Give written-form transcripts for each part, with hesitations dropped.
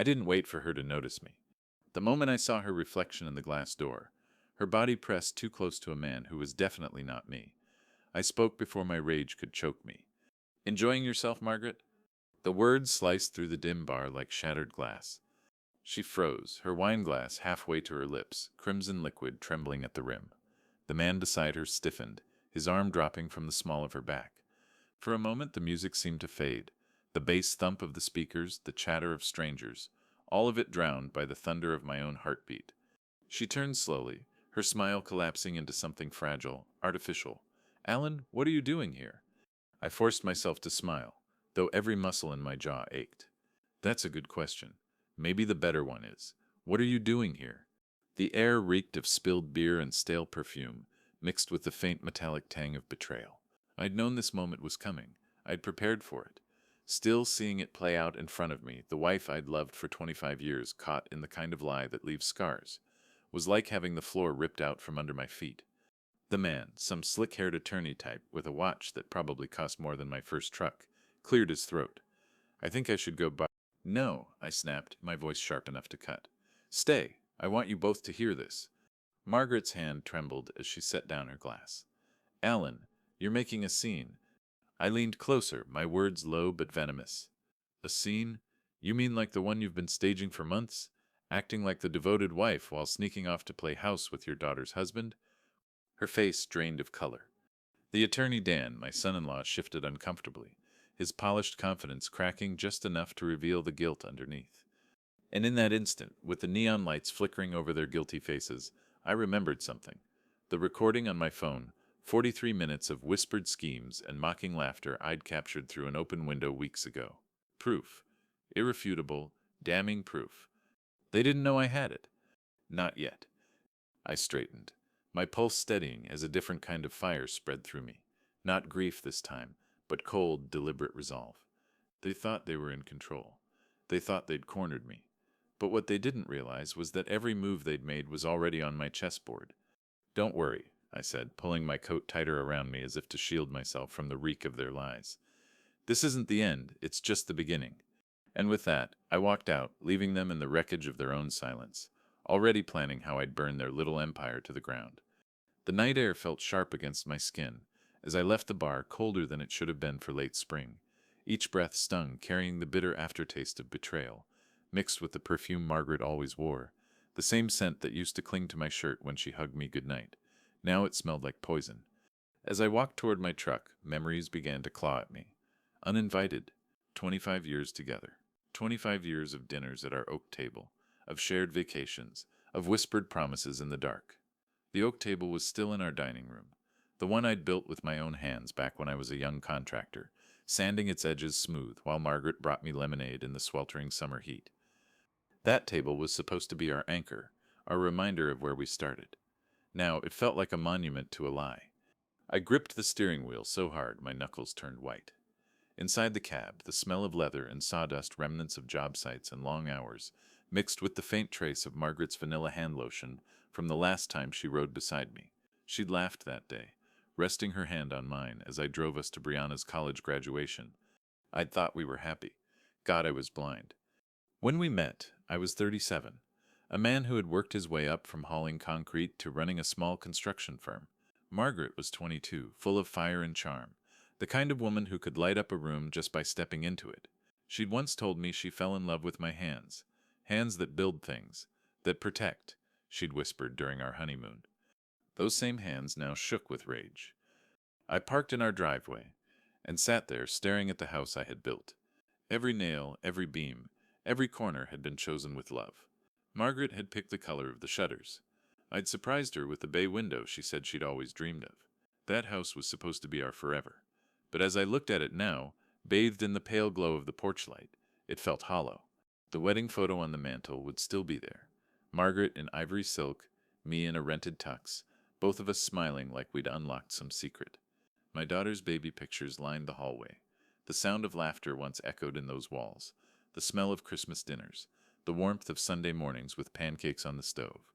I didn't wait for her to notice me. The moment I saw her reflection in the glass door, her body pressed too close to a man who was definitely not me. I spoke before my rage could choke me. "Enjoying yourself, Margaret?" The words sliced through the dim bar like shattered glass. She froze, her wine glass halfway to her lips, crimson liquid trembling at the rim. The man beside her stiffened, his arm dropping from the small of her back. For a moment the music seemed to fade, the bass thump of the speakers, the chatter of strangers, all of it drowned by the thunder of my own heartbeat. She turned slowly, her smile collapsing into something fragile, artificial. "Alan, what are you doing here?" I forced myself to smile, though every muscle in my jaw ached. "That's a good question. Maybe the better one is, what are you doing here?" The air reeked of spilled beer and stale perfume, mixed with the faint metallic tang of betrayal. I'd known this moment was coming. I'd prepared for it. Still seeing it play out in front of me, the wife I'd loved for 25 years caught in the kind of lie that leaves scars, was like having the floor ripped out from under my feet. The man, some slick-haired attorney type with a watch that probably cost more than my first truck, cleared his throat. "I think I should go by—" "No," I snapped, my voice sharp enough to cut. "Stay. I want you both to hear this." Margaret's hand trembled as she set down her glass. "Alan, you're making a scene." I leaned closer, my words low but venomous. "A scene? You mean like the one you've been staging for months? Acting like the devoted wife while sneaking off to play house with your daughter's husband?" Her face drained of color. The attorney Dan, my son-in-law, shifted uncomfortably, his polished confidence cracking just enough to reveal the guilt underneath. And in that instant, with the neon lights flickering over their guilty faces, I remembered something. The recording on my phone, 43 minutes of whispered schemes and mocking laughter I'd captured through an open window weeks ago. Proof. Irrefutable, damning proof. They didn't know I had it. Not yet. I straightened, my pulse steadying as a different kind of fire spread through me. Not grief this time, but cold, deliberate resolve. They thought they were in control. They thought they'd cornered me. But what they didn't realize was that every move they'd made was already on my chessboard. "Don't worry," I said, pulling my coat tighter around me as if to shield myself from the reek of their lies. "This isn't the end, it's just the beginning." And with that, I walked out, leaving them in the wreckage of their own silence, already planning how I'd burn their little empire to the ground. The night air felt sharp against my skin, as I left the bar colder than it should have been for late spring. Each breath stung, carrying the bitter aftertaste of betrayal, mixed with the perfume Margaret always wore, the same scent that used to cling to my shirt when she hugged me goodnight. Now it smelled like poison. As I walked toward my truck, memories began to claw at me. Uninvited. 25 years together. 25 years of dinners at our oak table, of shared vacations, of whispered promises in the dark. The oak table was still in our dining room, the one I'd built with my own hands back when I was a young contractor, sanding its edges smooth while Margaret brought me lemonade in the sweltering summer heat. That table was supposed to be our anchor, our reminder of where we started. Now it felt like a monument to a lie. I gripped the steering wheel so hard my knuckles turned white. Inside the cab, the smell of leather and sawdust, remnants of job sites and long hours, mixed with the faint trace of Margaret's vanilla hand lotion from the last time she rode beside me. She'd laughed that day, resting her hand on mine as I drove us to Brianna's college graduation. I'd thought we were happy. God, I was blind. When we met, I was 37, a man who had worked his way up from hauling concrete to running a small construction firm. Margaret was 22, full of fire and charm, the kind of woman who could light up a room just by stepping into it. She'd once told me she fell in love with my hands, hands that build things, that protect, she'd whispered during our honeymoon. Those same hands now shook with rage. I parked in our driveway and sat there staring at the house I had built. Every nail, every beam, every corner had been chosen with love. Margaret had picked the color of the shutters. I'd surprised her with the bay window she said she'd always dreamed of. That house was supposed to be our forever. But as I looked at it now, bathed in the pale glow of the porch light, it felt hollow. The wedding photo on the mantel would still be there. Margaret in ivory silk, me in a rented tux, both of us smiling like we'd unlocked some secret. My daughter's baby pictures lined the hallway. The sound of laughter once echoed in those walls, the smell of Christmas dinners, the warmth of Sunday mornings with pancakes on the stove.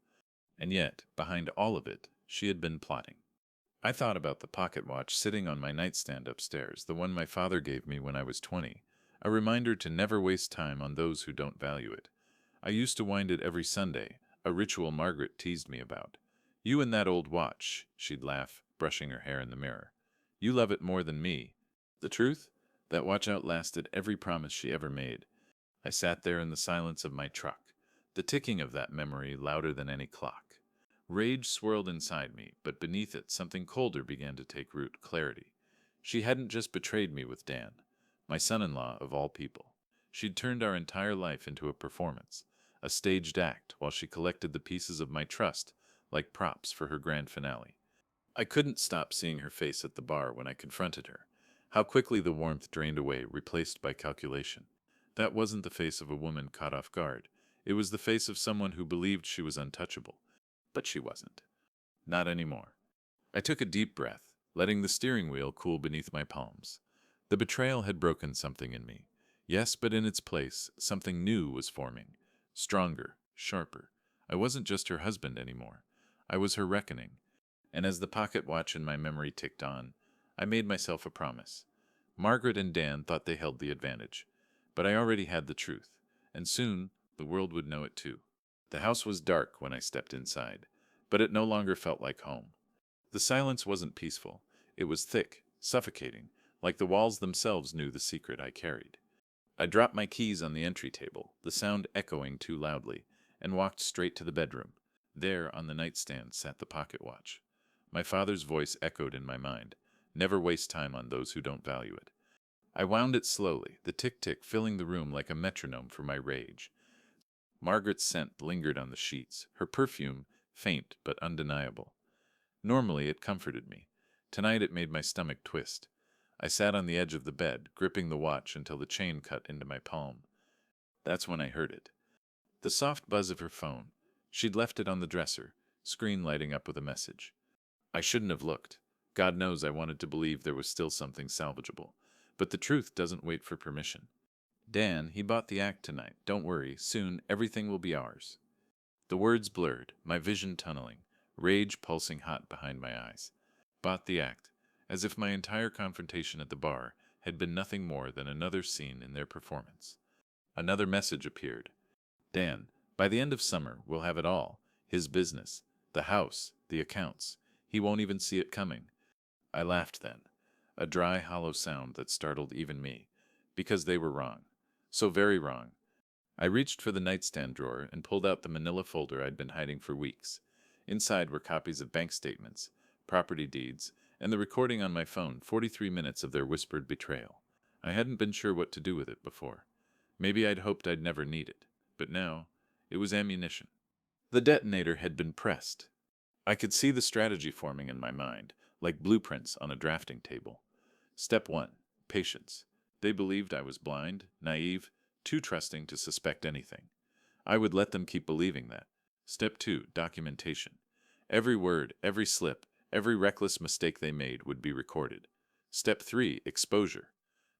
And yet, behind all of it, she had been plotting. I thought about the pocket watch sitting on my nightstand upstairs, the one my father gave me when I was 20, a reminder to never waste time on those who don't value it. I used to wind it every Sunday, a ritual Margaret teased me about. You and that old watch, she'd laugh, brushing her hair in the mirror. You love it more than me. The truth? That watch outlasted every promise she ever made. I sat there in the silence of my truck, the ticking of that memory louder than any clock. Rage swirled inside me, but beneath it something colder began to take root, clarity. She hadn't just betrayed me with Dan, my son-in-law of all people. She'd turned our entire life into a performance, a staged act, while she collected the pieces of my trust like props for her grand finale. I couldn't stop seeing her face at the bar when I confronted her. How quickly the warmth drained away, replaced by calculation. That wasn't the face of a woman caught off guard. It was the face of someone who believed she was untouchable. But she wasn't. Not anymore. I took a deep breath, letting the steering wheel cool beneath my palms. The betrayal had broken something in me. Yes, but in its place, something new was forming. Stronger, sharper. I wasn't just her husband anymore. I was her reckoning. And as the pocket watch in my memory ticked on, I made myself a promise. Margaret and Dan thought they held the advantage. But I already had the truth. And soon, the world would know it too. The house was dark when I stepped inside, but it no longer felt like home. The silence wasn't peaceful. It was thick, suffocating, like the walls themselves knew the secret I carried. I dropped my keys on the entry table, the sound echoing too loudly, and walked straight to the bedroom. There, on the nightstand, sat the pocket watch. My father's voice echoed in my mind. Never waste time on those who don't value it. I wound it slowly, the tick-tick filling the room like a metronome for my rage. Margaret's scent lingered on the sheets, her perfume faint but undeniable. Normally it comforted me. Tonight it made my stomach twist. I sat on the edge of the bed, gripping the watch until the chain cut into my palm. That's when I heard it. The soft buzz of her phone. She'd left it on the dresser, screen lighting up with a message. I shouldn't have looked. God knows I wanted to believe there was still something salvageable. But the truth doesn't wait for permission. Dan, he bought the act tonight. Don't worry, soon everything will be ours. The words blurred, my vision tunneling, rage pulsing hot behind my eyes. Bought the act, as if my entire confrontation at the bar had been nothing more than another scene in their performance. Another message appeared. Dan, by the end of summer, we'll have it all. His business, the house, the accounts. He won't even see it coming. I laughed then, a dry, hollow sound that startled even me, because they were wrong. So very wrong. I reached for the nightstand drawer and pulled out the manila folder I'd been hiding for weeks. Inside were copies of bank statements, property deeds, and the recording on my phone, 43 minutes of their whispered betrayal. I hadn't been sure what to do with it before. Maybe I'd hoped I'd never need it, but now it was ammunition. The detonator had been pressed. I could see the strategy forming in my mind, like blueprints on a drafting table. Step 1. Patience. They believed I was blind, naive, too trusting to suspect anything. I would let them keep believing that. Step 2. Documentation. Every word, every slip, every reckless mistake they made would be recorded. Step 3. Exposure.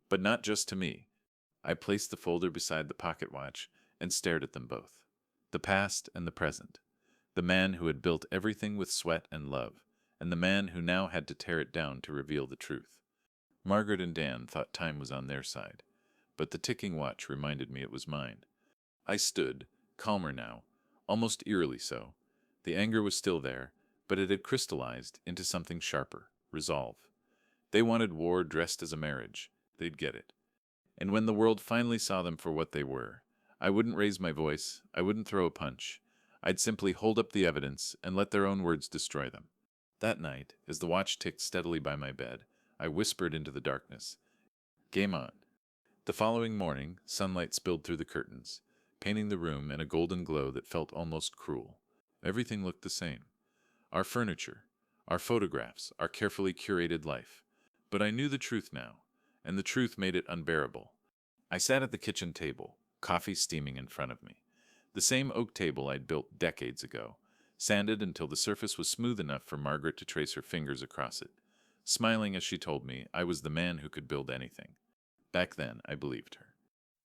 But not just to me. I placed the folder beside the pocket watch and stared at them both. The past and the present. The man who had built everything with sweat and love, and the man who now had to tear it down to reveal the truth. Margaret and Dan thought time was on their side, but the ticking watch reminded me it was mine. I stood, calmer now, almost eerily so. The anger was still there, but it had crystallized into something sharper, resolve. They wanted war dressed as a marriage. They'd get it. And when the world finally saw them for what they were, I wouldn't raise my voice, I wouldn't throw a punch. I'd simply hold up the evidence and let their own words destroy them. That night, as the watch ticked steadily by my bed, I whispered into the darkness, "Game on." The following morning, sunlight spilled through the curtains, painting the room in a golden glow that felt almost cruel. Everything looked the same. Our furniture, our photographs, our carefully curated life. But I knew the truth now, and the truth made it unbearable. I sat at the kitchen table, coffee steaming in front of me. The same oak table I'd built decades ago, sanded until the surface was smooth enough for Margaret to trace her fingers across it, smiling as she told me I was the man who could build anything. Back then, I believed her.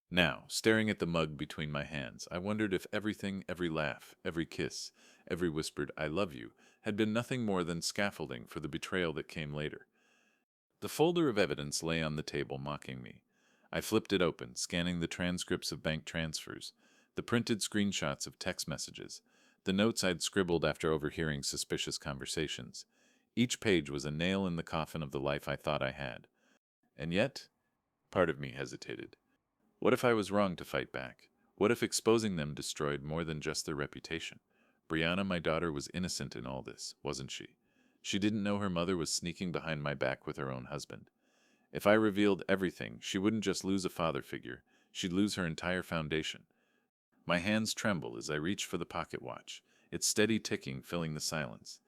Now, staring at the mug between my hands, I wondered if everything, every laugh, every kiss, every whispered "I love you" had been nothing more than scaffolding for the betrayal that came later. The folder of evidence lay on the table, mocking me. I flipped it open, scanning the transcripts of bank transfers, The printed screenshots of text messages, the notes I'd scribbled after overhearing suspicious conversations. Each page was a nail in the coffin of the life I thought I had. And yet, part of me hesitated. What if I was wrong to fight back? What if exposing them destroyed more than just their reputation? Brianna, my daughter, was innocent in all this, wasn't she? She didn't know her mother was sneaking behind my back with her own husband. If I revealed everything, she wouldn't just lose a father figure, she'd lose her entire foundation. My hands tremble as I reach for the pocket watch, its steady ticking filling the silence.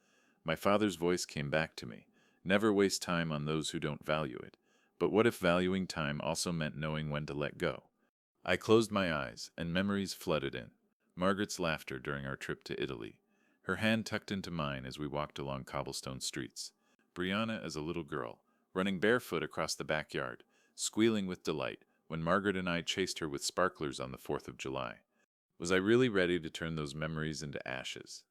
My father's voice came back to me. Never waste time on those who don't value it. But what if valuing time also meant knowing when to let go? I closed my eyes, and memories flooded in. Margaret's laughter during our trip to Italy, her hand tucked into mine as we walked along cobblestone streets. Brianna as a little girl, running barefoot across the backyard, squealing with delight when Margaret and I chased her with sparklers on the 4th of July. Was I really ready to turn those memories into ashes?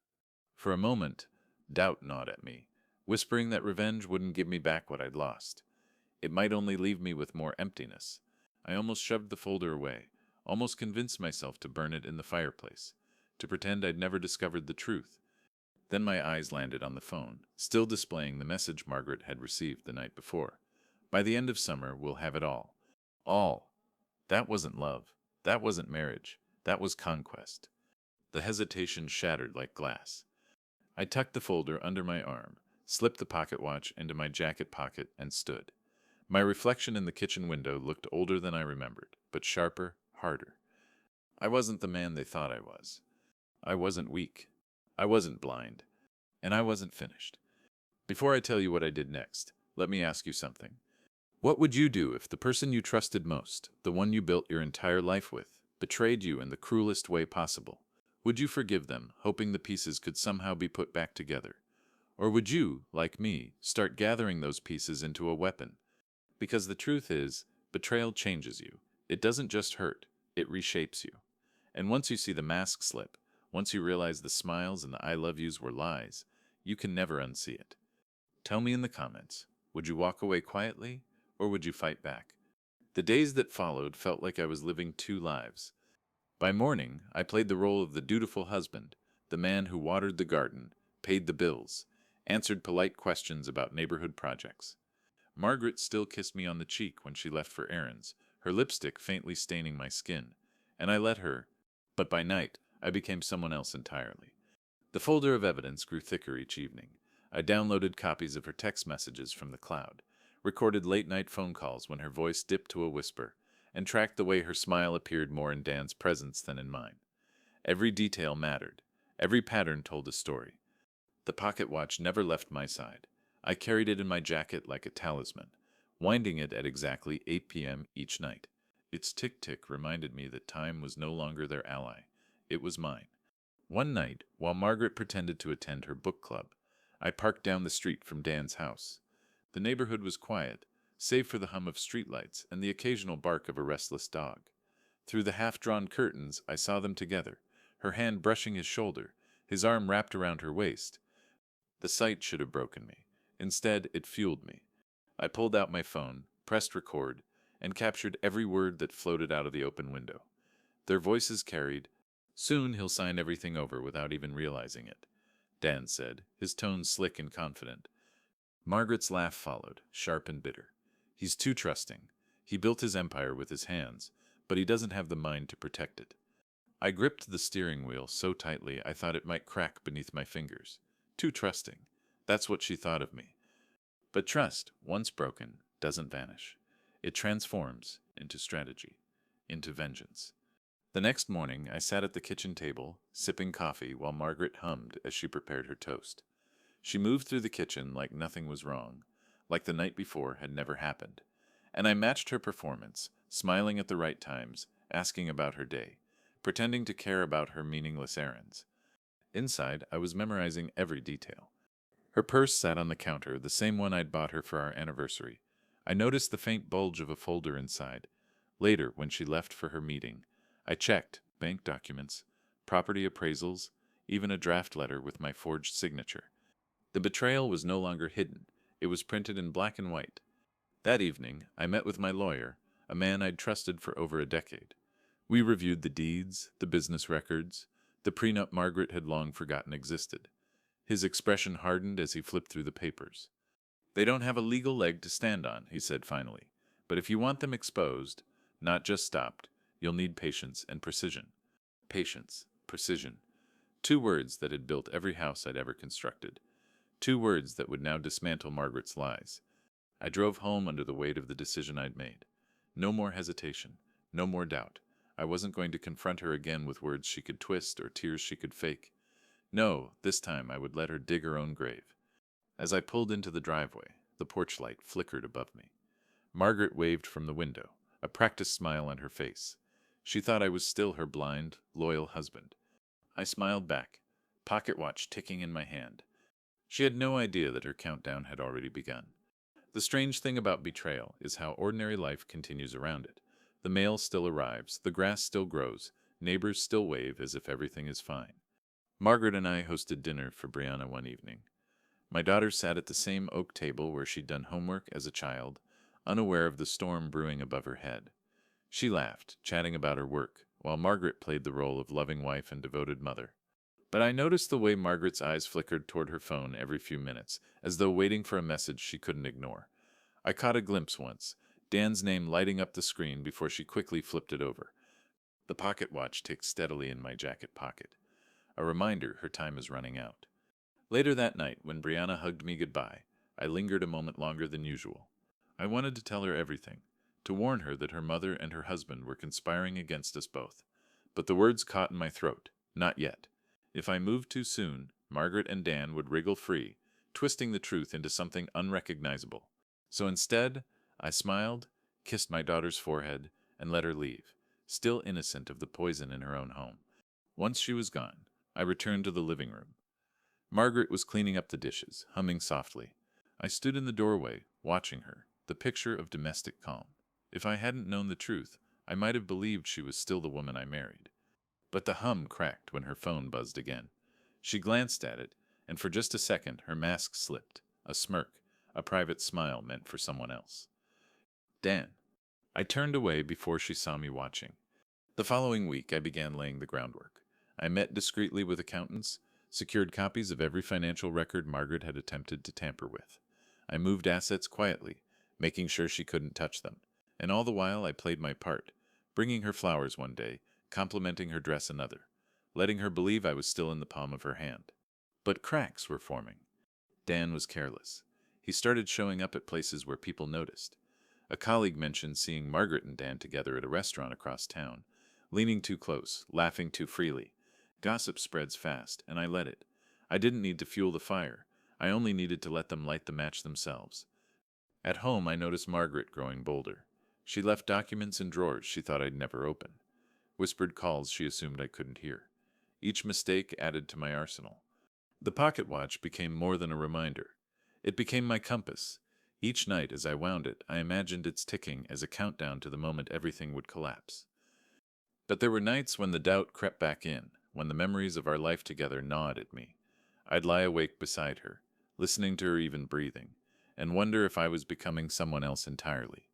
For a moment, doubt gnawed at me, whispering that revenge wouldn't give me back what I'd lost. It might only leave me with more emptiness. I almost shoved the folder away, almost convinced myself to burn it in the fireplace, to pretend I'd never discovered the truth. Then my eyes landed on the phone, still displaying the message Margaret had received the night before. By the end of summer, we'll have it all. All. That wasn't love. That wasn't marriage. That was conquest. The hesitation shattered like glass. I tucked the folder under my arm, slipped the pocket watch into my jacket pocket, and stood. My reflection in the kitchen window looked older than I remembered, but sharper, harder. I wasn't the man they thought I was. I wasn't weak. I wasn't blind. And I wasn't finished. Before I tell you what I did next, let me ask you something. What would you do if the person you trusted most, the one you built your entire life with, betrayed you in the cruelest way possible? Would you forgive them, hoping the pieces could somehow be put back together? Or would you, like me, start gathering those pieces into a weapon? Because the truth is, betrayal changes you. It doesn't just hurt, it reshapes you. And once you see the mask slip, once you realize the smiles and the I love yous were lies, you can never unsee it. Tell me in the comments, would you walk away quietly, or would you fight back? The days that followed felt like I was living two lives. By morning, I played the role of the dutiful husband, the man who watered the garden, paid the bills, answered polite questions about neighborhood projects. Margaret still kissed me on the cheek when she left for errands, her lipstick faintly staining my skin, and I let her, but by night, I became someone else entirely. The folder of evidence grew thicker each evening. I downloaded copies of her text messages from the cloud, recorded late-night phone calls when her voice dipped to a whisper, and tracked the way her smile appeared more in Dan's presence than in mine. Every detail mattered. Every pattern told a story. The pocket watch never left my side. I carried it in my jacket like a talisman, winding it at exactly 8 p.m. each night. Its tick-tick reminded me that time was no longer their ally. It was mine. One night, while Margaret pretended to attend her book club, I parked down the street from Dan's house. The neighborhood was quiet, save for the hum of streetlights and the occasional bark of a restless dog. Through the half-drawn curtains, I saw them together, her hand brushing his shoulder, his arm wrapped around her waist. The sight should have broken me. Instead, it fueled me. I pulled out my phone, pressed record, and captured every word that floated out of the open window. Their voices carried, "Soon he'll sign everything over without even realizing it," Dan said, his tone slick and confident. Margaret's laugh followed, sharp and bitter. "He's too trusting. He built his empire with his hands, but he doesn't have the mind to protect it." I gripped the steering wheel so tightly I thought it might crack beneath my fingers. Too trusting. That's what she thought of me. But trust, once broken, doesn't vanish. It transforms into strategy, into vengeance. The next morning, I sat at the kitchen table, sipping coffee while Margaret hummed as she prepared her toast. She moved through the kitchen like nothing was wrong, like the night before had never happened. And I matched her performance, smiling at the right times, asking about her day, pretending to care about her meaningless errands. Inside, I was memorizing every detail. Her purse sat on the counter, the same one I'd bought her for our anniversary. I noticed the faint bulge of a folder inside. Later, when she left for her meeting, I checked bank documents, property appraisals, even a draft letter with my forged signature. The betrayal was no longer hidden. It was printed in black and white. That evening, I met with my lawyer, a man I'd trusted for over a decade. We reviewed the deeds, the business records, the prenup Margaret had long forgotten existed. His expression hardened as he flipped through the papers. They don't have a legal leg to stand on, he said finally. But if you want them exposed, not just stopped, you'll need patience and precision. Patience, precision. Two words that had built every house I'd ever constructed. Two words that would now dismantle Margaret's lies. I drove home under the weight of the decision I'd made. No more hesitation. No more doubt. I wasn't going to confront her again with words she could twist or tears she could fake. No, this time I would let her dig her own grave. As I pulled into the driveway, the porch light flickered above me. Margaret waved from the window, a practiced smile on her face. She thought I was still her blind, loyal husband. I smiled back, pocket watch ticking in my hand. She had no idea that her countdown had already begun. The strange thing about betrayal is how ordinary life continues around it. The mail still arrives, the grass still grows, neighbors still wave as if everything is fine. Margaret and I hosted dinner for Brianna one evening. My daughter sat at the same oak table where she'd done homework as a child, unaware of the storm brewing above her head. She laughed, chatting about her work, while Margaret played the role of loving wife and devoted mother. But I noticed the way Margaret's eyes flickered toward her phone every few minutes, as though waiting for a message she couldn't ignore. I caught a glimpse once, Dan's name lighting up the screen before she quickly flipped it over. The pocket watch ticked steadily in my jacket pocket. A reminder her time is running out. Later that night, when Brianna hugged me goodbye, I lingered a moment longer than usual. I wanted to tell her everything, to warn her that her mother and her husband were conspiring against us both. But the words caught in my throat. Not yet. If I moved too soon, Margaret and Dan would wriggle free, twisting the truth into something unrecognizable. So instead, I smiled, kissed my daughter's forehead, and let her leave, still innocent of the poison in her own home. Once she was gone, I returned to the living room. Margaret was cleaning up the dishes, humming softly. I stood in the doorway, watching her, the picture of domestic calm. If I hadn't known the truth, I might have believed she was still the woman I married. But the hum cracked when her phone buzzed again. She glanced at it, and for just a second her mask slipped, a smirk, a private smile meant for someone else. Dan. I turned away before she saw me watching. The following week I began laying the groundwork. I met discreetly with accountants, secured copies of every financial record Margaret had attempted to tamper with. I moved assets quietly, making sure she couldn't touch them, and all the while I played my part, bringing her flowers one day, complimenting her dress another, letting her believe I was still in the palm of her hand. But cracks were forming. Dan was careless. He started showing up at places where people noticed. A colleague mentioned seeing Margaret and Dan together at a restaurant across town, leaning too close, laughing too freely. Gossip spreads fast, and I let it. I didn't need to fuel the fire. I only needed to let them light the match themselves. At home, I noticed Margaret growing bolder. She left documents in drawers she thought I'd never open, whispered calls she assumed I couldn't hear. Each mistake added to my arsenal. The pocket watch became more than a reminder. It became my compass. Each night as I wound it, I imagined its ticking as a countdown to the moment everything would collapse. But there were nights when the doubt crept back in, when the memories of our life together gnawed at me. I'd lie awake beside her, listening to her even breathing, and wonder if I was becoming someone else entirely.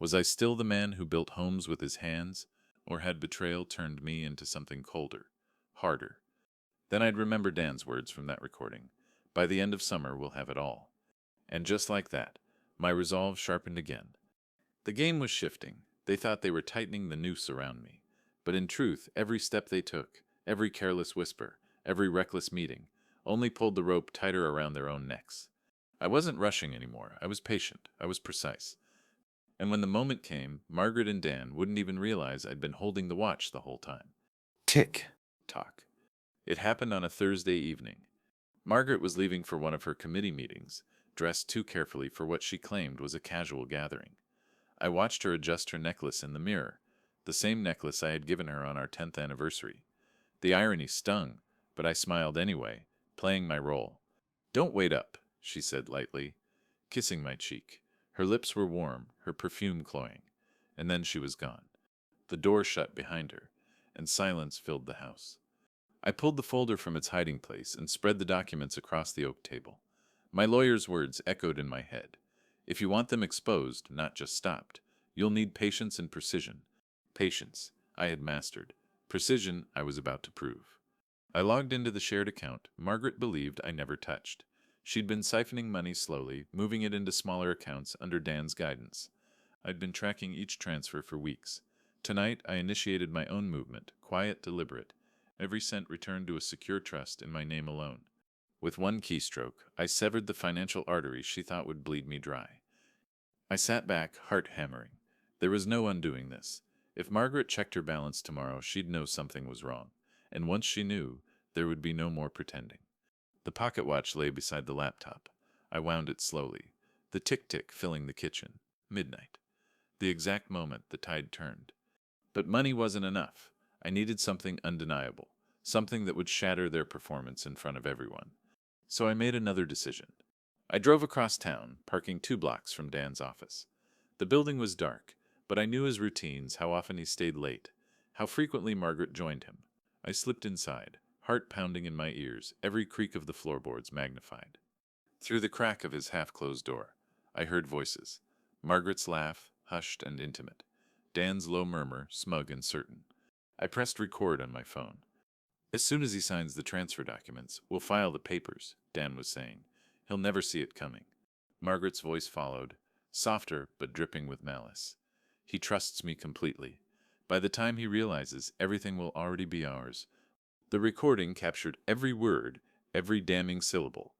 Was I still the man who built homes with his hands, or had betrayal turned me into something colder, harder? Then I'd remember Dan's words from that recording. By the end of summer, we'll have it all. And just like that, my resolve sharpened again. The game was shifting. They thought they were tightening the noose around me. But in truth, every step they took, every careless whisper, every reckless meeting, only pulled the rope tighter around their own necks. I wasn't rushing anymore. I was patient. I was precise. And when the moment came, Margaret and Dan wouldn't even realize I'd been holding the watch the whole time. Tick tock. It happened on a Thursday evening. Margaret was leaving for one of her committee meetings, dressed too carefully for what she claimed was a casual gathering. I watched her adjust her necklace in the mirror, the same necklace I had given her on our 10th anniversary. The irony stung, but I smiled anyway, playing my role. "Don't wait up," she said lightly, kissing my cheek. Her lips were warm, her perfume cloying, and then she was gone. The door shut behind her, and silence filled the house. I pulled the folder from its hiding place and spread the documents across the oak table. My lawyer's words echoed in my head. If you want them exposed, not just stopped, you'll need patience and precision. Patience. I had mastered. Precision I was about to prove. I logged into the shared account Margaret believed I never touched. She'd been siphoning money slowly, moving it into smaller accounts under Dan's guidance. I'd been tracking each transfer for weeks. Tonight, I initiated my own movement, quiet, deliberate. Every cent returned to a secure trust in my name alone. With one keystroke, I severed the financial artery she thought would bleed me dry. I sat back, heart hammering. There was no undoing this. If Margaret checked her balance tomorrow, she'd know something was wrong. And once she knew, there would be no more pretending. The pocket watch lay beside the laptop. I wound it slowly, the tick-tick filling the kitchen. Midnight. The exact moment the tide turned. But money wasn't enough. I needed something undeniable, something that would shatter their performance in front of everyone. So I made another decision. I drove across town, parking 2 blocks from Dan's office. The building was dark, but I knew his routines, how often he stayed late, how frequently Margaret joined him. I slipped inside, heart pounding in my ears, every creak of the floorboards magnified. Through the crack of his half-closed door, I heard voices. Margaret's laugh, hushed and intimate. Dan's low murmur, smug and certain. I pressed record on my phone. As soon as he signs the transfer documents, we'll file the papers, Dan was saying. He'll never see it coming. Margaret's voice followed, softer but dripping with malice. He trusts me completely. By the time he realizes, everything will already be ours. The recording captured every word, every damning syllable.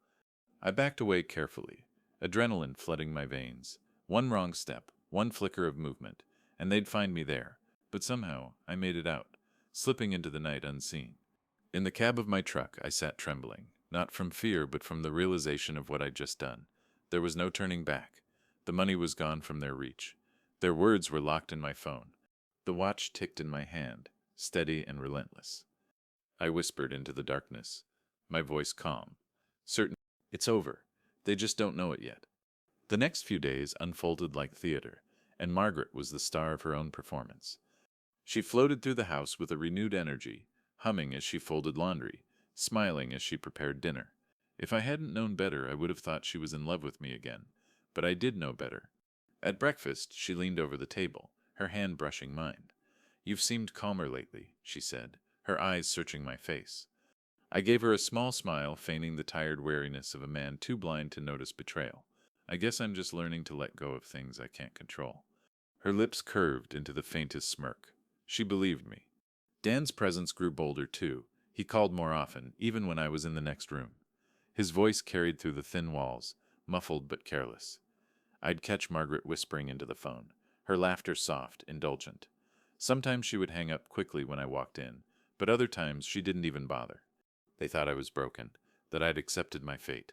I backed away carefully, adrenaline flooding my veins. One wrong step, one flicker of movement, and they'd find me there. But somehow, I made it out, slipping into the night unseen. In the cab of my truck, I sat trembling, not from fear but from the realization of what I'd just done. There was no turning back. The money was gone from their reach. Their words were locked in my phone. The watch ticked in my hand, steady and relentless. I whispered into the darkness, my voice calm. Certain, it's over. They just don't know it yet. The next few days unfolded like theater, and Margaret was the star of her own performance. She floated through the house with a renewed energy, humming as she folded laundry, smiling as she prepared dinner. If I hadn't known better, I would have thought she was in love with me again. But I did know better. At breakfast, she leaned over the table, her hand brushing mine. "You've seemed calmer lately," she said, her eyes searching my face. I gave her a small smile, feigning the tired wariness of a man too blind to notice betrayal. "I guess I'm just learning to let go of things I can't control." Her lips curved into the faintest smirk. She believed me. Dan's presence grew bolder too. He called more often, even when I was in the next room. His voice carried through the thin walls, muffled but careless. I'd catch Margaret whispering into the phone, her laughter soft, indulgent. Sometimes she would hang up quickly when I walked in, but other times she didn't even bother. They thought I was broken, that I'd accepted my fate.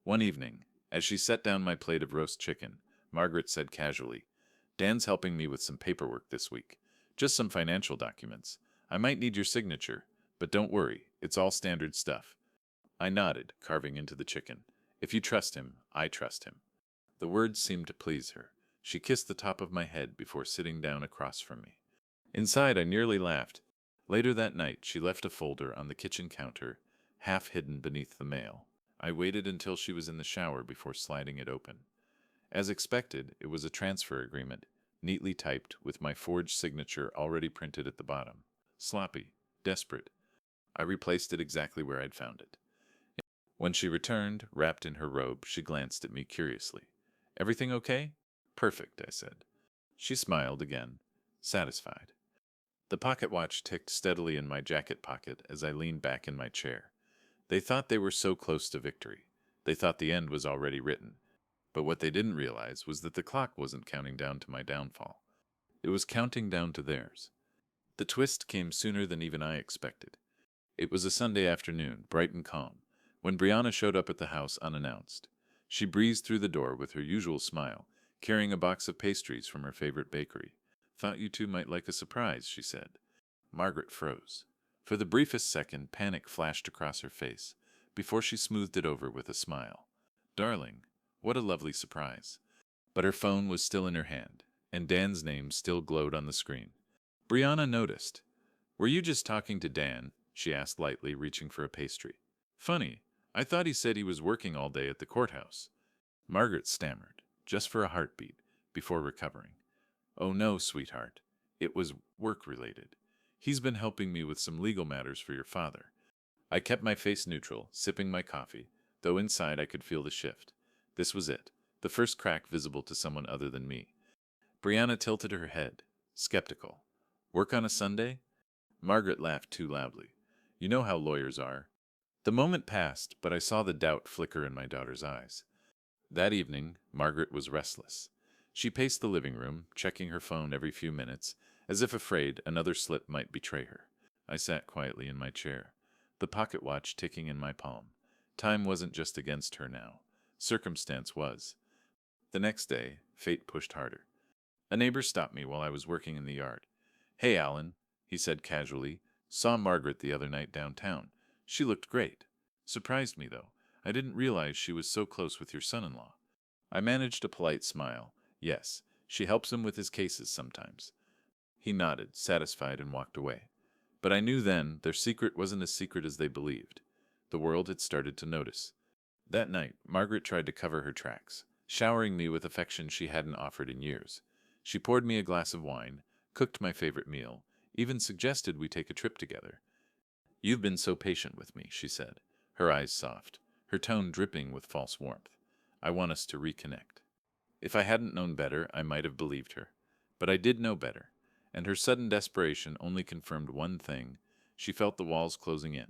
One evening, as she set down my plate of roast chicken, Margaret said casually, "Dan's helping me with some paperwork this week. Just some financial documents. I might need your signature, but don't worry, it's all standard stuff." I nodded, carving into the chicken. "If you trust him, I trust him." The words seemed to please her. She kissed the top of my head before sitting down across from me. Inside, I nearly laughed. Later that night, she left a folder on the kitchen counter, half hidden beneath the mail. I waited until she was in the shower before sliding it open. As expected, it was a transfer agreement, neatly typed with my forged signature already printed at the bottom. Sloppy, desperate. I replaced it exactly where I'd found it. When she returned, wrapped in her robe, she glanced at me curiously. "Everything okay?" "Perfect," I said. She smiled again, satisfied. The pocket watch ticked steadily in my jacket pocket as I leaned back in my chair. They thought they were so close to victory. They thought the end was already written. But what they didn't realize was that the clock wasn't counting down to my downfall. It was counting down to theirs. The twist came sooner than even I expected. It was a Sunday afternoon, bright and calm, when Brianna showed up at the house unannounced. She breezed through the door with her usual smile, carrying a box of pastries from her favorite bakery. "Thought you two might like a surprise," she said. Margaret froze. For the briefest second, panic flashed across her face, before she smoothed it over with a smile. "Darling, what a lovely surprise." But her phone was still in her hand, and Dan's name still glowed on the screen. Brianna noticed. "Were you just talking to Dan?" she asked lightly, reaching for a pastry. "Funny. I thought he said he was working all day at the courthouse." Margaret stammered, just for a heartbeat, before recovering. "Oh no, sweetheart. It was work-related. He's been helping me with some legal matters for your father. I kept my face neutral, sipping my coffee, though inside I could feel the shift. This was it, the first crack visible to someone other than me. Brianna tilted her head, skeptical. Work on a Sunday? Margaret laughed too loudly. You know how lawyers are. The moment passed, but I saw the doubt flicker in my daughter's eyes. That evening, Margaret was restless. She paced the living room, checking her phone every few minutes, as if afraid another slip might betray her. I sat quietly in my chair, the pocket watch ticking in my palm. Time wasn't just against her now. Circumstance was. The next day, fate pushed harder. A neighbor stopped me while I was working in the yard. Hey, Alan, he said casually. Saw Margaret the other night downtown. She looked great. Surprised me, though. I didn't realize she was so close with your son-in-law. I managed a polite smile. Yes, she helps him with his cases sometimes. He nodded, satisfied, and walked away. But I knew then their secret wasn't as secret as they believed. The world had started to notice. That night, Margaret tried to cover her tracks, showering me with affection she hadn't offered in years. She poured me a glass of wine, cooked my favorite meal, even suggested we take a trip together. You've been so patient with me, she said, her eyes soft, her tone dripping with false warmth. I want us to reconnect. If I hadn't known better, I might have believed her. But I did know better, and her sudden desperation only confirmed one thing. She felt the walls closing in.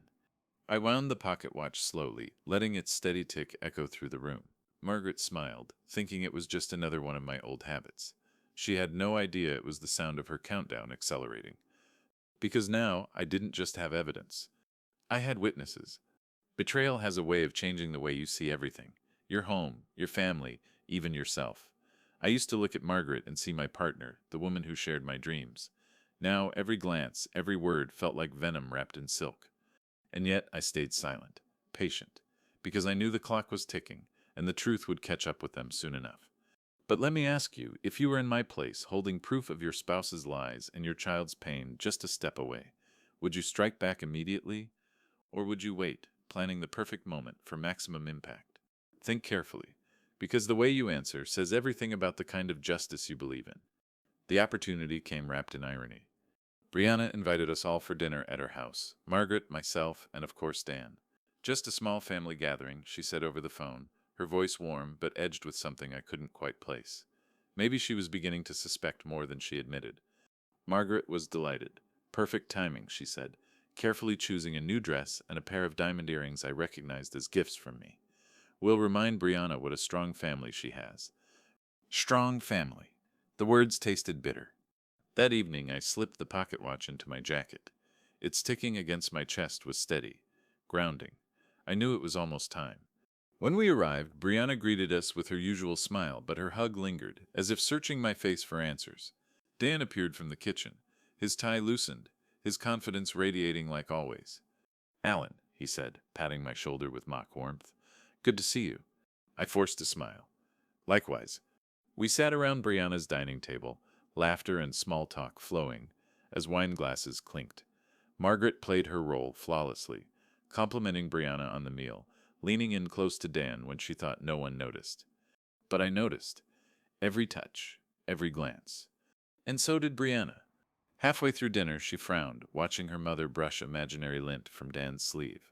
I wound the pocket watch slowly, letting its steady tick echo through the room. Margaret smiled, thinking it was just another one of my old habits. She had no idea it was the sound of her countdown accelerating. Because now I didn't just have evidence. I had witnesses. Betrayal has a way of changing the way you see everything. Your home, your family, even yourself. I used to look at Margaret and see my partner, the woman who shared my dreams. Now every glance, every word felt like venom wrapped in silk. And yet I stayed silent, patient, because I knew the clock was ticking, and the truth would catch up with them soon enough. But let me ask you, if you were in my place, holding proof of your spouse's lies and your child's pain just a step away, would you strike back immediately? Or would you wait, planning the perfect moment for maximum impact? Think carefully, because the way you answer says everything about the kind of justice you believe in. The opportunity came wrapped in irony. Brianna invited us all for dinner at her house, Margaret, myself, and of course Dan. Just a small family gathering, she said over the phone, her voice warm but edged with something I couldn't quite place. Maybe she was beginning to suspect more than she admitted. Margaret was delighted. Perfect timing, she said, carefully choosing a new dress and a pair of diamond earrings I recognized as gifts from me. We'll remind Brianna what a strong family she has. Strong family. The words tasted bitter. That evening I slipped the pocket watch into my jacket. Its ticking against my chest was steady, grounding. I knew it was almost time. When we arrived, Brianna greeted us with her usual smile, but her hug lingered, as if searching my face for answers. Dan appeared from the kitchen, his tie loosened, his confidence radiating like always. Alan, he said, patting my shoulder with mock warmth. Good to see you. I forced a smile. Likewise. We sat around Brianna's dining table, laughter and small talk flowing, as wine glasses clinked. Margaret played her role flawlessly, complimenting Brianna on the meal, leaning in close to Dan when she thought no one noticed. But I noticed. Every touch, every glance. And so did Brianna. Halfway through dinner, she frowned, watching her mother brush imaginary lint from Dan's sleeve.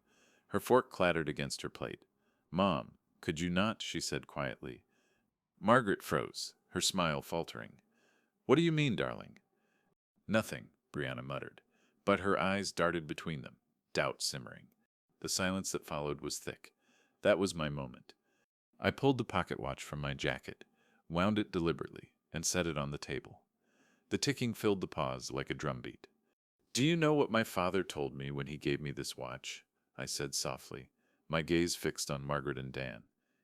Her fork clattered against her plate. Mom, could you not? She said quietly. Margaret froze, her smile faltering. What do you mean, darling? Nothing, Brianna muttered, but her eyes darted between them, doubt simmering. The silence that followed was thick. That was my moment. I pulled the pocket watch from my jacket, wound it deliberately, and set it on the table. The ticking filled the pause like a drumbeat. Do you know what my father told me when he gave me this watch? I said softly, my gaze fixed on Margaret and Dan.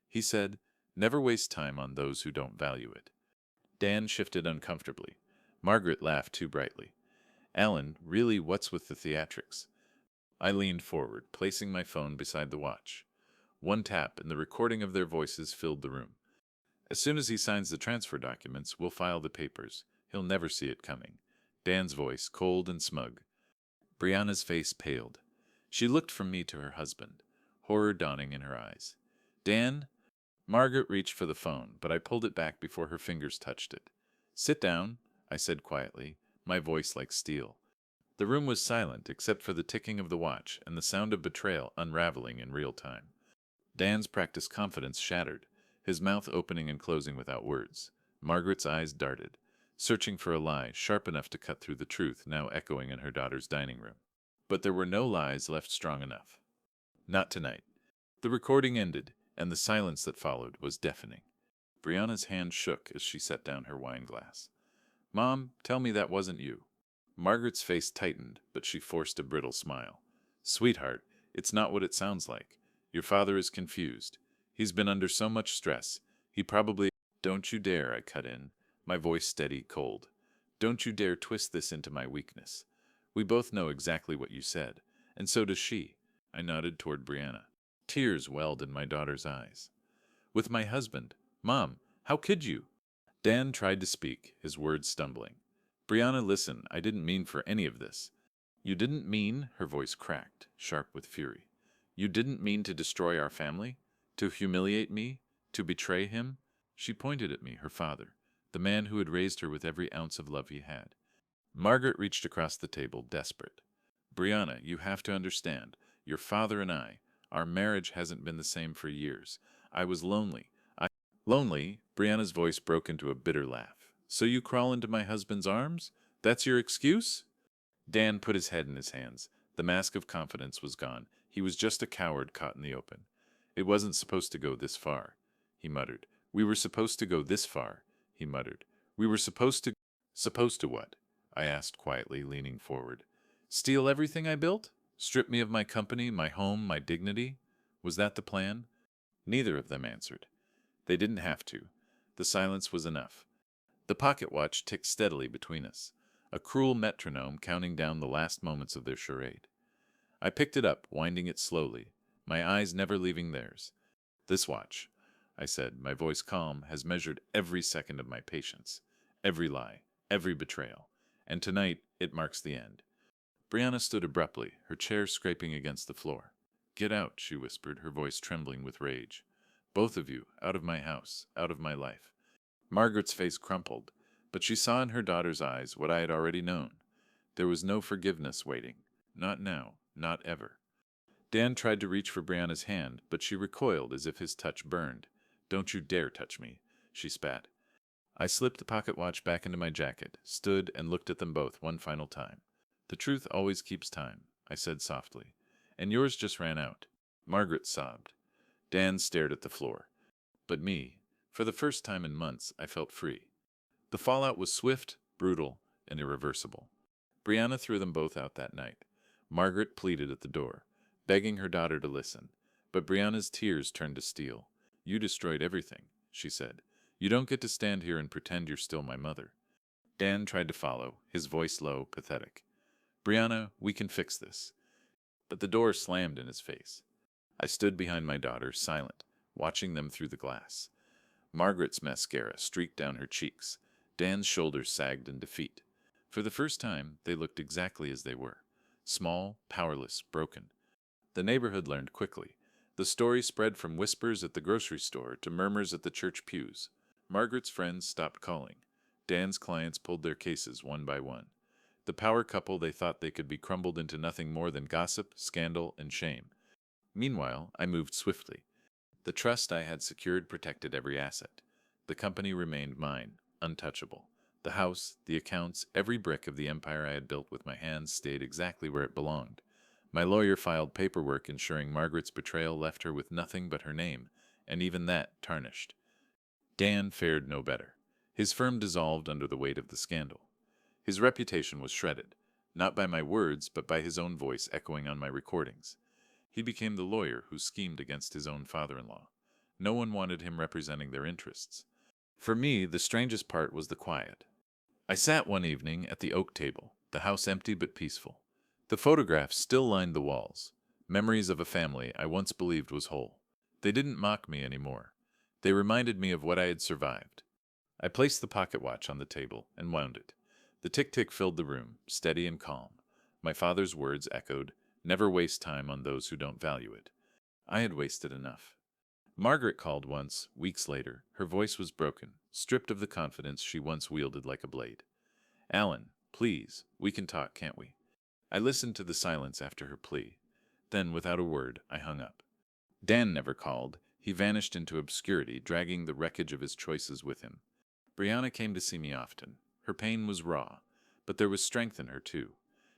He said, never waste time on those who don't value it. Dan shifted uncomfortably. Margaret laughed too brightly. Alan, really, what's with the theatrics? I leaned forward, placing my phone beside the watch. One tap, and the recording of their voices filled the room. As soon as he signs the transfer documents, we'll file the papers. He'll never see it coming. Dan's voice, cold and smug. Brianna's face paled. She looked from me to her husband, horror dawning in her eyes. Dan? Margaret reached for the phone, but I pulled it back before her fingers touched it. Sit down, I said quietly, my voice like steel. The room was silent except for the ticking of the watch and the sound of betrayal unraveling in real time. Dan's practiced confidence shattered, his mouth opening and closing without words. Margaret's eyes darted, searching for a lie sharp enough to cut through the truth now echoing in her daughter's dining room. But there were no lies left strong enough. Not tonight. The recording ended, and the silence that followed was deafening. Brianna's hand shook as she set down her wine glass. Mom, tell me that wasn't you. Margaret's face tightened, but she forced a brittle smile. Sweetheart, it's not what it sounds like. Your father is confused. He's been under so much stress. He probably... Don't you dare, I cut in, my voice steady, cold. Don't you dare twist this into my weakness. We both know exactly what you said, and so does she. I nodded toward Brianna. Tears welled in my daughter's eyes. With my husband. Mom, how could you? Dan tried to speak, his words stumbling. Brianna, listen, I didn't mean for any of this. You didn't mean, her voice cracked, sharp with fury. You didn't mean to destroy our family? To humiliate me? To betray him? She pointed at me, her father, the man who had raised her with every ounce of love he had. Margaret reached across the table, desperate. Brianna, you have to understand. Your father and I, our marriage hasn't been the same for years. I was lonely. Lonely? Brianna's voice broke into a bitter laugh. So you crawl into my husband's arms? That's your excuse? Dan put his head in his hands. The mask of confidence was gone. He was just a coward caught in the open. It wasn't supposed to go this far, he muttered. We were supposed to go this far, he muttered. We were supposed to... Supposed to what? I asked quietly, leaning forward. Steal everything I built? Strip me of my company, my home, my dignity? Was that the plan? Neither of them answered. They didn't have to. The silence was enough. The pocket watch ticked steadily between us, a cruel metronome counting down the last moments of their charade. I picked it up, winding it slowly, my eyes never leaving theirs. This watch, I said, my voice calm, has measured every second of my patience, every lie, every betrayal, and tonight it marks the end. Brianna stood abruptly, her chair scraping against the floor. Get out, she whispered, her voice trembling with rage. Both of you, out of my house, out of my life. Margaret's face crumpled, but she saw in her daughter's eyes what I had already known. There was no forgiveness waiting. Not now, not ever. Dan tried to reach for Brianna's hand, but she recoiled as if his touch burned. Don't you dare touch me, she spat. I slipped the pocket watch back into my jacket, stood and looked at them both one final time. The truth always keeps time, I said softly. And yours just ran out. Margaret sobbed. Dan stared at the floor. But me, for the first time in months, I felt free. The fallout was swift, brutal, and irreversible. Brianna threw them both out that night. Margaret pleaded at the door, begging her daughter to listen. But Brianna's tears turned to steel. You destroyed everything, she said. You don't get to stand here and pretend you're still my mother. Dan tried to follow, his voice low, pathetic. Brianna, we can fix this. But the door slammed in his face. I stood behind my daughter, silent, watching them through the glass. Margaret's mascara streaked down her cheeks. Dan's shoulders sagged in defeat. For the first time, they looked exactly as they were. Small, powerless, broken. The neighborhood learned quickly. The story spread from whispers at the grocery store to murmurs at the church pews. Margaret's friends stopped calling. Dan's clients pulled their cases one by one. The power couple they thought they could be crumbled into nothing more than gossip, scandal, and shame. Meanwhile, I moved swiftly. The trust I had secured protected every asset. The company remained mine, untouchable. The house, the accounts, every brick of the empire I had built with my hands stayed exactly where it belonged. My lawyer filed paperwork ensuring Margaret's betrayal left her with nothing but her name, and even that tarnished. Dan fared no better. His firm dissolved under the weight of the scandal. His reputation was shredded, not by my words, but by his own voice echoing on my recordings. He became the lawyer who schemed against his own father-in-law. No one wanted him representing their interests. For me, the strangest part was the quiet. I sat one evening at the oak table, the house empty but peaceful. The photographs still lined the walls, memories of a family I once believed was whole. They didn't mock me anymore. They reminded me of what I had survived. I placed the pocket watch on the table and wound it. The tick-tick filled the room, steady and calm. My father's words echoed, "Never waste time on those who don't value it." I had wasted enough. Margaret called once, weeks later. Her voice was broken, stripped of the confidence she once wielded like a blade. "Alan, Please, we can talk, can't we? I listened to the silence after her plea. Then, without a word, I hung up. Dan never called. He vanished into obscurity, dragging the wreckage of his choices with him. Brianna came to see me often. Her pain was raw, but there was strength in her, too.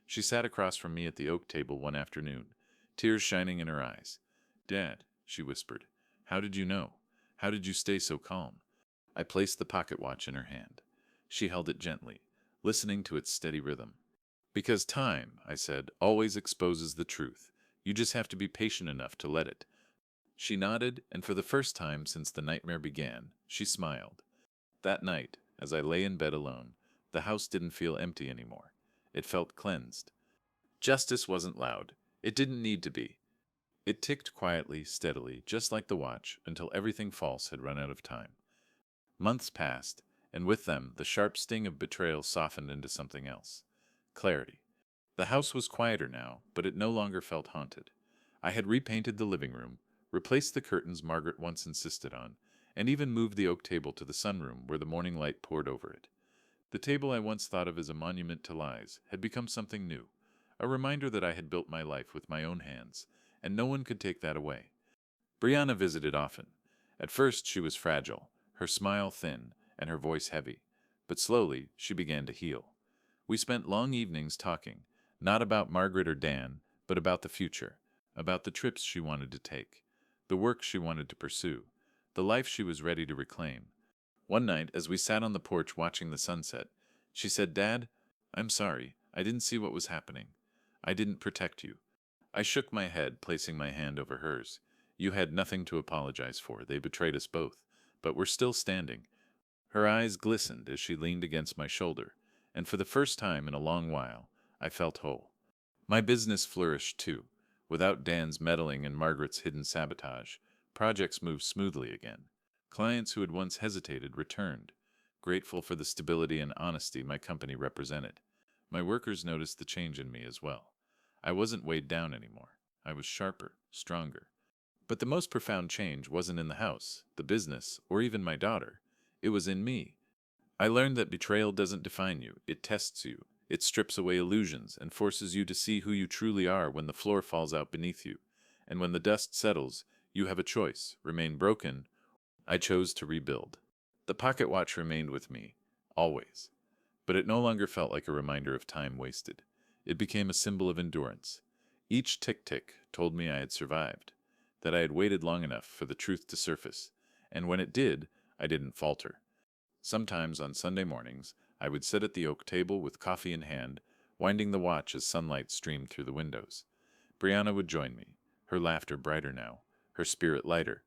She sat across from me at the oak table one afternoon, tears shining in her eyes. "Dad," she whispered, "how did you know? How did you stay so calm?" I placed the pocket watch in her hand. She held it gently, listening to its steady rhythm. "Because time," I said, "always exposes the truth. You just have to be patient enough to let it." She nodded, and for the first time since the nightmare began, she smiled. That night, as I lay in bed alone, the house didn't feel empty anymore. It felt cleansed. Justice wasn't loud. It didn't need to be. It ticked quietly, steadily, just like the watch, until everything false had run out of time. Months passed, and with them the sharp sting of betrayal softened into something else. Clarity. The house was quieter now, but it no longer felt haunted. I had repainted the living room, replaced the curtains Margaret once insisted on, and even moved the oak table to the sunroom where the morning light poured over it. The table I once thought of as a monument to lies had become something new, a reminder that I had built my life with my own hands, and no one could take that away. Brianna visited often. At first she was fragile, her smile thin, and her voice heavy, but slowly she began to heal. We spent long evenings talking, not about Margaret or Dan, but about the future, about the trips she wanted to take, the work she wanted to pursue, the life she was ready to reclaim. One night, as we sat on the porch watching the sunset, she said, "Dad, I'm sorry. I didn't see what was happening. I didn't protect you." I shook my head, placing my hand over hers. "You had nothing to apologize for. They betrayed us both. But we're still standing." Her eyes glistened as she leaned against my shoulder, and for the first time in a long while, I felt whole. My business flourished too. Without Dan's meddling and Margaret's hidden sabotage, projects moved smoothly again. Clients who had once hesitated returned, grateful for the stability and honesty my company represented. My workers noticed the change in me as well. I wasn't weighed down anymore. I was sharper, stronger. But the most profound change wasn't in the house, the business, or even my daughter. It was in me. I learned that betrayal doesn't define you, it tests you. It strips away illusions and forces you to see who you truly are when the floor falls out beneath you. And when the dust settles, you have a choice: remain broken. I chose to rebuild. The pocket watch remained with me, always. But it no longer felt like a reminder of time wasted. It became a symbol of endurance. Each tick-tick told me I had survived, that I had waited long enough for the truth to surface, and when it did, I didn't falter. Sometimes on Sunday mornings, I would sit at the oak table with coffee in hand, winding the watch as sunlight streamed through the windows. Brianna would join me, her laughter brighter now, her spirit lighter,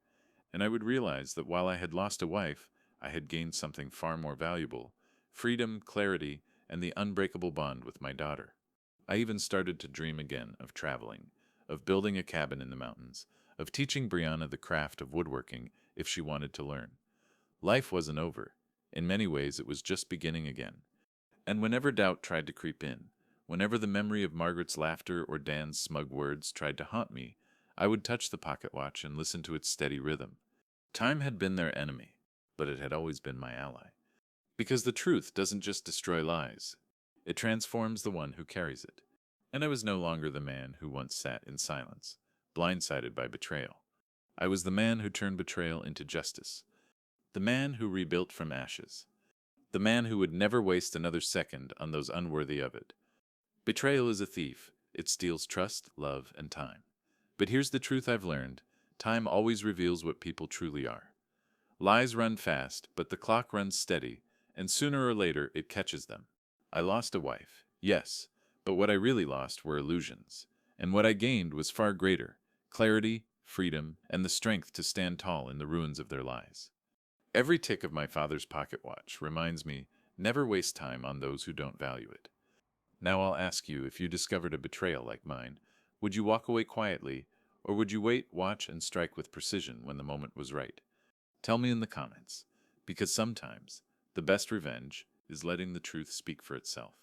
and I would realize that while I had lost a wife, I had gained something far more valuable: freedom, clarity, and the unbreakable bond with my daughter. I even started to dream again of traveling, of building a cabin in the mountains, of teaching Brianna the craft of woodworking if she wanted to learn. Life wasn't over. In many ways, it was just beginning again. And whenever doubt tried to creep in, whenever the memory of Margaret's laughter or Dan's smug words tried to haunt me, I would touch the pocket watch and listen to its steady rhythm. Time had been their enemy, but it had always been my ally. Because the truth doesn't just destroy lies, it transforms the one who carries it. And I was no longer the man who once sat in silence, blindsided by betrayal. I was the man who turned betrayal into justice, the man who rebuilt from ashes, the man who would never waste another second on those unworthy of it. Betrayal is a thief. It steals trust, love, and time. But here's the truth I've learned: time always reveals what people truly are. Lies run fast, but the clock runs steady, and sooner or later it catches them. I lost a wife, yes, but what I really lost were illusions. And what I gained was far greater: clarity, freedom, and the strength to stand tall in the ruins of their lies. Every tick of my father's pocket watch reminds me, never waste time on those who don't value it. Now I'll ask you, if you discovered a betrayal like mine, would you walk away quietly, or would you wait, watch, and strike with precision when the moment was right? Tell me in the comments, because sometimes the best revenge is letting the truth speak for itself.